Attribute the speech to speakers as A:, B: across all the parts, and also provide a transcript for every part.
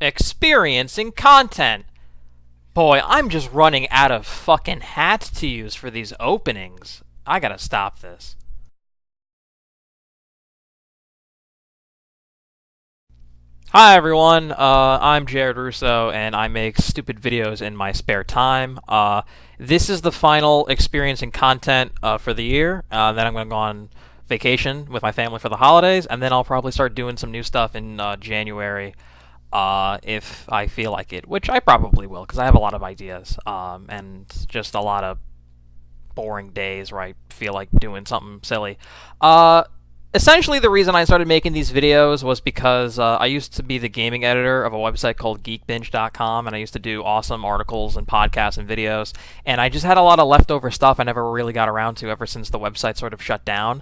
A: experiencing content. Boy, I'm just running out of fucking hats to use for these openings. I gotta stop this. Hi everyone, I'm Jared Russo, and I make stupid videos in my spare time. This is the final experiencing content for the year. Then I'm going to go on vacation with my family for the holidays, and then I'll probably start doing some new stuff in January if I feel like it, which I probably will, because I have a lot of ideas and just a lot of boring days where I feel like doing something silly. Essentially, the reason I started making these videos was because I used to be the gaming editor of a website called geekbinge.com, and I used to do awesome articles and podcasts and videos, and I just had a lot of leftover stuff I never really got around to ever since the website sort of shut down.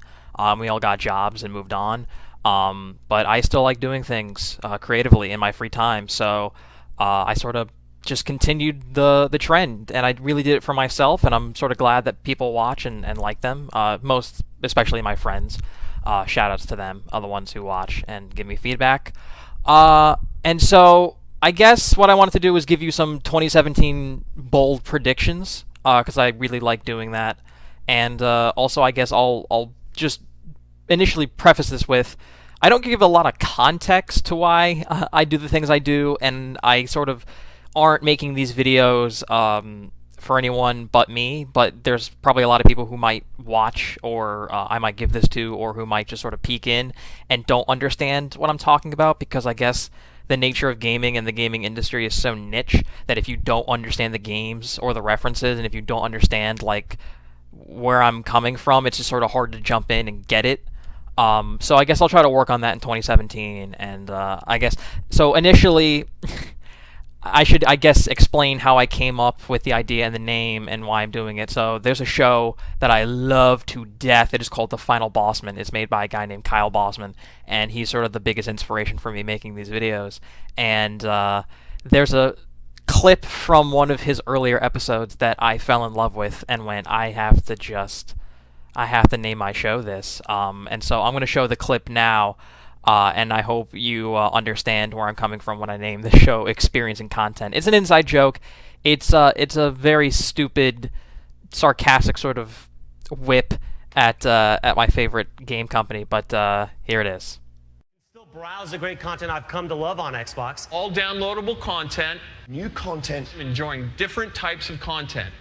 A: We all got jobs and moved on, but I still like doing things creatively in my free time, so I sort of just continued the trend, and I really did it for myself, and I'm sort of glad that people watch and like them, most especially my friends. Shout outs to them, the ones who watch and give me feedback. And so I guess what I wanted to do was give you some 2017 bold predictions, because I really like doing that. And also, I guess I'll just initially preface this with I don't give a lot of context to why I do the things I do, and I sort of aren't making these videos for anyone but me, but there's probably a lot of people who might watch, or I might give this to, or who might just sort of peek in and don't understand what I'm talking about, because I guess the nature of gaming and the gaming industry is so niche that if you don't understand the games or the references, and if you don't understand like where I'm coming from, it's just sort of hard to jump in and get it. So I guess I'll try to work on that in 2017, and I guess so. Initially, I should, I guess, explain how I came up with the idea and the name and why I'm doing it. So there's a show that I love to death. It is called The Final Bossman. It's made by a guy named Kyle Bossman, and he's sort of the biggest inspiration for me making these videos. And there's a clip from one of his earlier episodes that I fell in love with and went, I have to name my show this. And so I'm going to show the clip now. And I hope you understand where I'm coming from when I name the show "Experiencing Content." It's an inside joke. It's a very stupid, sarcastic sort of whip at my favorite game company. But here it is.
B: Still browse the great content I've come to love on Xbox.
C: All downloadable content,
D: New content,
C: enjoying different types of content,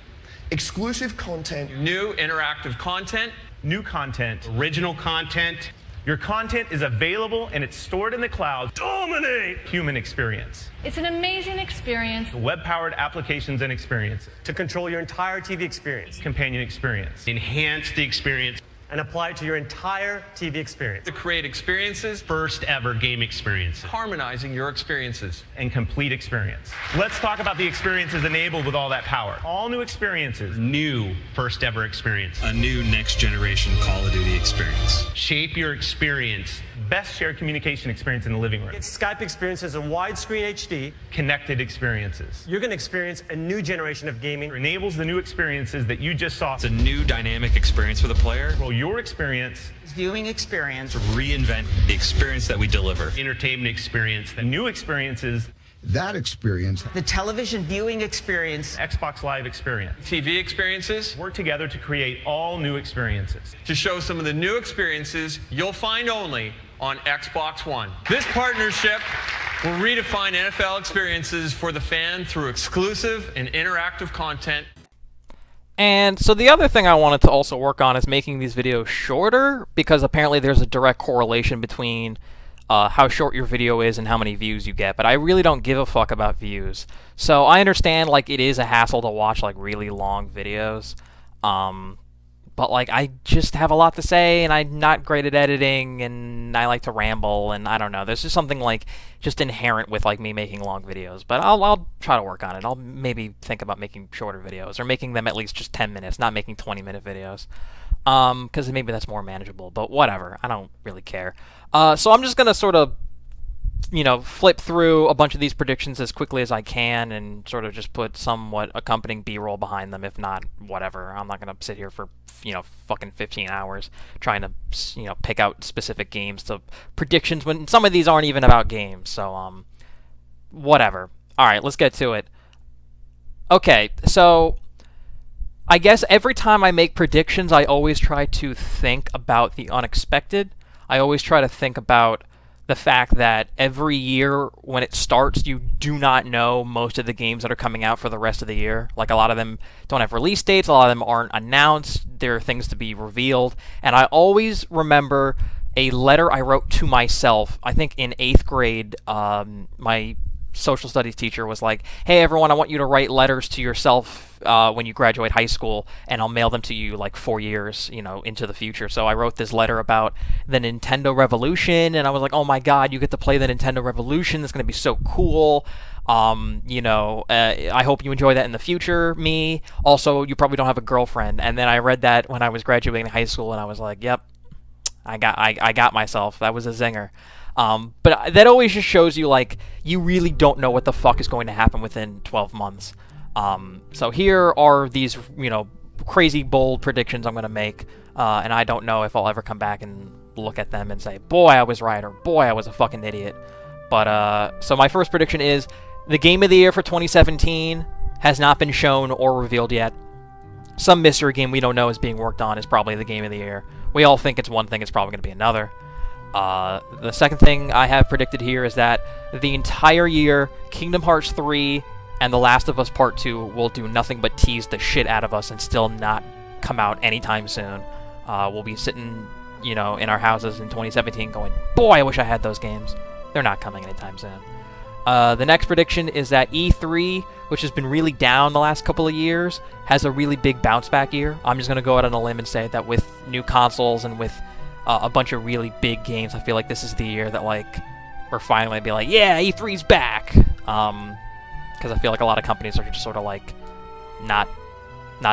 D: exclusive content,
C: new interactive content,
E: new content, original content. Your content is available and it's stored in the cloud. Dominate human experience.
F: It's an amazing experience.
E: Web-powered applications and experiences.
B: To control your entire TV experience
E: Companion experience.
C: enhance the experience,
B: and apply it to your entire TV experience.
C: to create experiences,
E: First ever game experience.
C: harmonizing your experiences.
E: And complete experience. Let's talk about the experiences enabled with all that power. All new experiences. New first ever experience.
G: A new next generation Call of Duty experience.
E: Shape your experience. Best shared communication experience in the living room.
B: Get Skype experiences in widescreen HD.
E: Connected experiences.
B: You're going to experience a new generation of gaming.
E: It enables the new experiences that you just saw.
G: It's a new dynamic experience for the player
E: Control your experience.
H: Viewing experience.
G: to reinvent the experience that we deliver.
E: Entertainment experience. The new experiences.
D: that experience.
H: The television viewing experience.
E: Xbox Live experience.
C: TV experiences,
E: Work together to create all new experiences.
C: to show some of the new experiences you'll find only on Xbox One. This partnership will redefine NFL experiences for the fan through exclusive and interactive content.
A: And so the other thing I wanted to also work on is making these videos shorter, because apparently there's a direct correlation between how short your video is and how many views you get. But I really don't give a fuck about views. So I understand like it is a hassle to watch like really long videos. But like I just have a lot to say, and I'm not great at editing, and I like to ramble, and I don't know. There's just something like just inherent with like me making long videos. But I'll try to work on it. I'll maybe think about making shorter videos, or making them at least just 10 minutes, not making 20-minute videos. Because maybe that's more manageable. But whatever, I don't really care. So I'm just gonna sort of, you know, flip through a bunch of these predictions as quickly as I can and sort of just put somewhat accompanying B-roll behind them. If not, whatever. I'm not going to sit here for, you know, fucking 15 hours trying to, you know, pick out specific games to predictions when some of these aren't even about games. So, whatever. All right, let's get to it. Okay, so I guess every time I make predictions, I always try to think about the unexpected. I always try to think about the fact that every year when it starts, you do not know most of the games that are coming out for the rest of the year. Like, a lot of them don't have release dates, a lot of them aren't announced, there are things to be revealed, and I always remember a letter I wrote to myself. I think in 8th grade, my social studies teacher was like, hey everyone, I want you to write letters to yourself when you graduate high school, and I'll mail them to you like 4 years, into the future. So I wrote this letter about the Nintendo Revolution, and I was like, oh my god, you get to play the Nintendo Revolution, it's going to be so cool. I hope you enjoy that in the future, me. Also, you probably don't have a girlfriend. And then I read that when I was graduating high school, and I was like, yep, I got myself. That was a zinger. But that always just shows you, like, you really don't know what the fuck is going to happen within 12 months. So here are these, crazy bold predictions I'm going to make, and I don't know if I'll ever come back and look at them and say, boy, I was right, or boy, I was a fucking idiot. But, so my first prediction is, the Game of the Year for 2017 has not been shown or revealed yet. Some mystery game we don't know is being worked on is probably the Game of the Year. We all think it's one thing, it's probably going to be another. The second thing I have predicted here is that the entire year, Kingdom Hearts 3 and The Last of Us Part 2 will do nothing but tease the shit out of us and still not come out anytime soon. We'll be sitting, in our houses in 2017 going, boy, I wish I had those games. They're not coming anytime soon. The next prediction is that E3, which has been really down the last couple of years, has a really big bounce back year. I'm just going to go out on a limb and say that with new consoles and with a bunch of really big games, I feel like this is the year that, like, we're finally be like, yeah, E3's back. Because I feel like a lot of companies are just sort of like not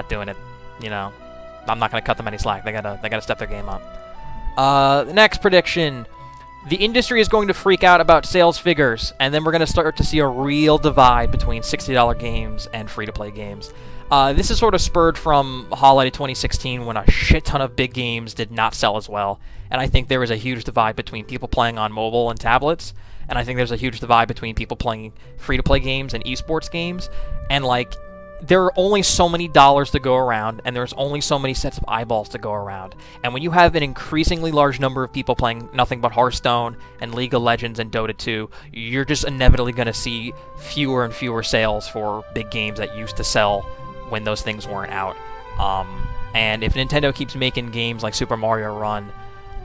A: doing it. I'm not going to cut them any slack. They gotta step their game up. The next prediction. The industry is going to freak out about sales figures, and then we're going to start to see a real divide between $60 games and free-to-play games. This is sort of spurred from holiday 2016 when a shit ton of big games did not sell as well, and I think there was a huge divide between people playing on mobile and tablets, and I think there's a huge divide between people playing free-to-play games and esports games, and, like, there are only so many dollars to go around, and there's only so many sets of eyeballs to go around. And when you have an increasingly large number of people playing nothing but Hearthstone and League of Legends and Dota 2, you're just inevitably going to see fewer and fewer sales for big games that used to sell when those things weren't out. And if Nintendo keeps making games like Super Mario Run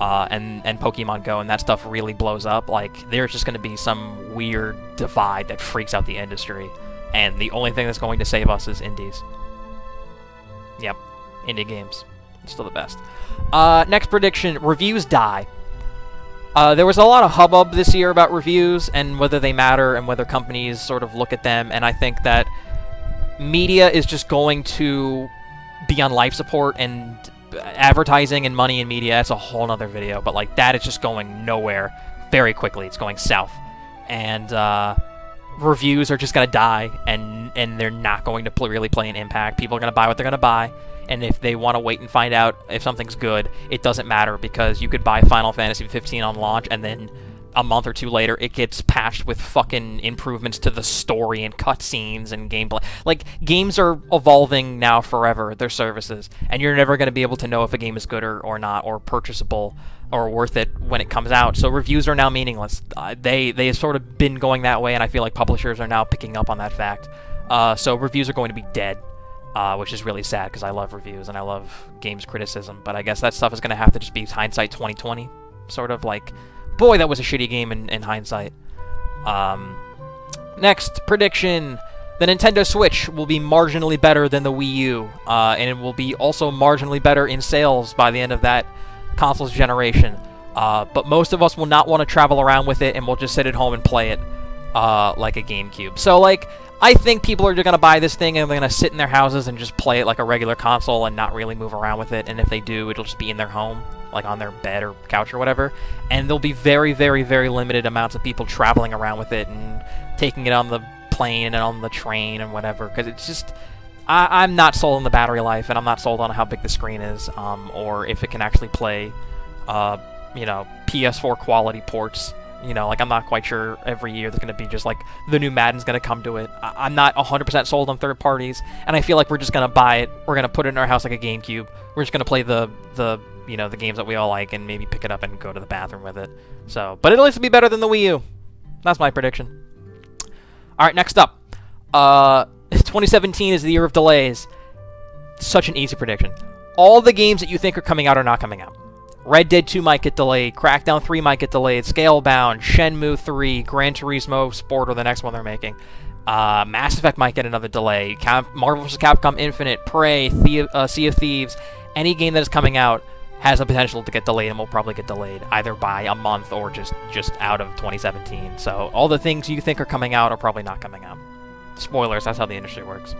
A: and Pokemon Go and that stuff really blows up, like, there's just going to be some weird divide that freaks out the industry. And the only thing that's going to save us is indies. Yep, indie games. Still the best. Next prediction, reviews die. There was a lot of hubbub this year about reviews and whether they matter and whether companies sort of look at them, and I think that media is just going to be on life support, and advertising and money in media, that's a whole nother video, but, like, that is just going nowhere very quickly. It's going south. And, reviews are just going to die, and they're not going to really play an impact. People are going to buy what they're going to buy, and if they want to wait and find out if something's good, it doesn't matter, because you could buy Final Fantasy 15 on launch, and then a month or two later, it gets patched with fucking improvements to the story and cutscenes and gameplay. Like, games are evolving now forever, their services, and you're never going to be able to know if a game is good or not, or purchasable, or worth it when it comes out. So reviews are now meaningless. They have sort of been going that way, and I feel like publishers are now picking up on that fact. So reviews are going to be dead, which is really sad, because I love reviews, and I love games criticism, but I guess that stuff is going to have to just be hindsight 2020, sort of like, boy, that was a shitty game in hindsight. Next prediction. The Nintendo Switch will be marginally better than the Wii U, and it will be also marginally better in sales by the end of that console's generation. But most of us will not want to travel around with it, and we'll just sit at home and play it like a GameCube. So, like, I think people are just going to buy this thing, and they're going to sit in their houses and just play it like a regular console and not really move around with it, and if they do, it'll just be in their home, like on their bed or couch or whatever, and there'll be very, very, very limited amounts of people traveling around with it and taking it on the plane and on the train and whatever, because it's just, I'm not sold on the battery life, and I'm not sold on how big the screen is, or if it can actually play, PS4 quality ports You know, like, I'm not quite sure every year there's going to be just, like, the new Madden's going to come to it. I'm not 100% sold on third parties, and I feel like we're just going to buy it. We're going to put it in our house like a GameCube. We're just going to play the you know, the games that we all like and maybe pick it up and go to the bathroom with it. So, but it'll at least be better than the Wii U. That's my prediction. All right, next up. 2017 is the year of delays. Such an easy prediction. All the games that you think are coming out are not coming out. Red Dead 2 might get delayed. Crackdown 3 might get delayed. Scalebound, Shenmue 3, Gran Turismo Sport, or the next one they're making. Mass Effect might get another delay. Marvel vs. Capcom Infinite, Prey, Sea of Thieves. Any game that is coming out has the potential to get delayed and will probably get delayed either by a month or just out of 2017. So all the things you think are coming out are probably not coming out. Spoilers, that's how the industry works.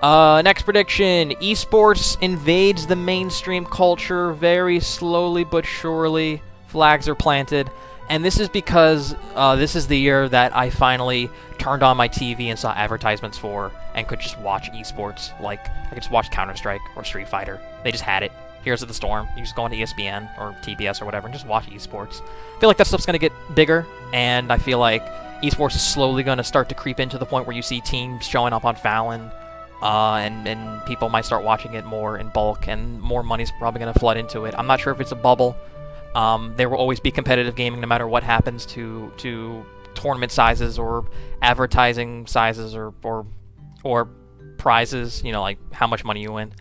A: Next prediction. Esports invades the mainstream culture very slowly but surely. Flags are planted. And this is because this is the year that I finally turned on my TV and saw advertisements for and could just watch esports. Like, I could just watch Counter-Strike or Street Fighter. They just had it. Heroes of the Storm. You just go on to ESPN or TBS or whatever and just watch esports. I feel like that stuff's going to get bigger, and I feel like esports is slowly going to start to creep into the point where you see teams showing up on Fallon, and people might start watching it more in bulk, and more money's probably going to flood into it. I'm not sure if it's a bubble. There will always be competitive gaming no matter what happens to tournament sizes or advertising sizes or prizes, you know, like how much money you win.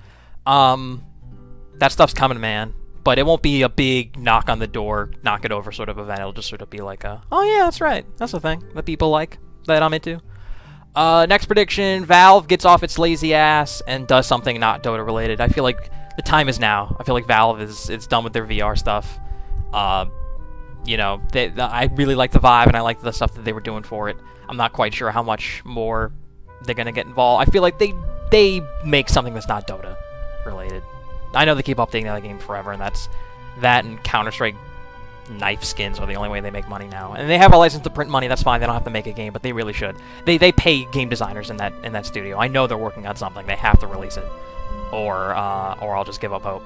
A: That stuff's coming, man. But it won't be a big knock on the door, knock it over sort of event. It'll just sort of be like a, oh yeah, that's right. That's the thing that people like, that I'm into. Next prediction, Valve gets off its lazy ass and does something not Dota related. I feel like the time is now. I feel like Valve is done with their VR stuff. You know, I really like the vibe and I like the stuff that they were doing for it. I'm not quite sure how much more they're going to get involved. I feel like they make something that's not Dota related. I know they keep updating that game forever, and that and Counter-Strike knife skins are the only way they make money now. And they have a license to print money, that's fine, they don't have to make a game, but they really should. They pay game designers in that studio. I know they're working on something, they have to release it. Or I'll just give up hope.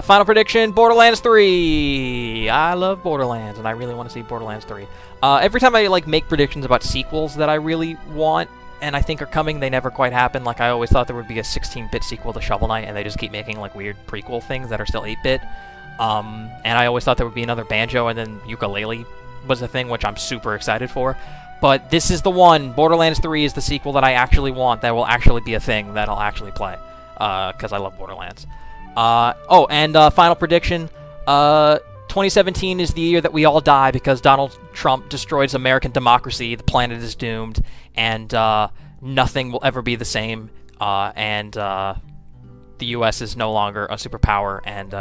A: Final prediction, Borderlands 3! I love Borderlands, and I really want to see Borderlands 3. Every time I make predictions about sequels that I really want and I think are coming, they never quite happen. Like, I always thought there would be a 16-bit sequel to Shovel Knight, and they just keep making weird prequel things that are still 8-bit. And I always thought there would be another Banjo, and then Yooka-Laylee was the thing, which I'm super excited for. But this is the one. Borderlands 3 is the sequel that I actually want, that will actually be a thing that I'll actually play. Because I love Borderlands. Final prediction. 2017 is the year that we all die because Donald Trump destroys American democracy, the planet is doomed, and nothing will ever be the same, and the U.S. is no longer a superpower, and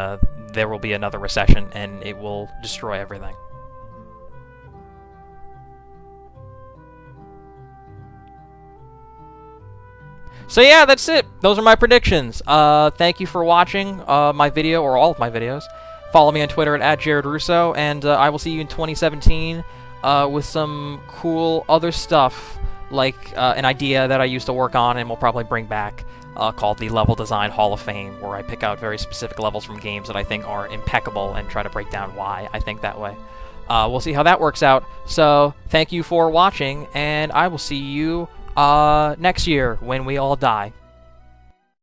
A: there will be another recession, and it will destroy everything. So yeah, that's it. Those are my predictions. Thank you for watching my video, or all of my videos. Follow me on Twitter at @JaredRusso, and I will see you in 2017 with some cool other stuff, like an idea that I used to work on and will probably bring back, called the Level Design Hall of Fame, where I pick out very specific levels from games that I think are impeccable and try to break down why I think that way. We'll see how that works out. So thank you for watching, and I will see you next year when we all die.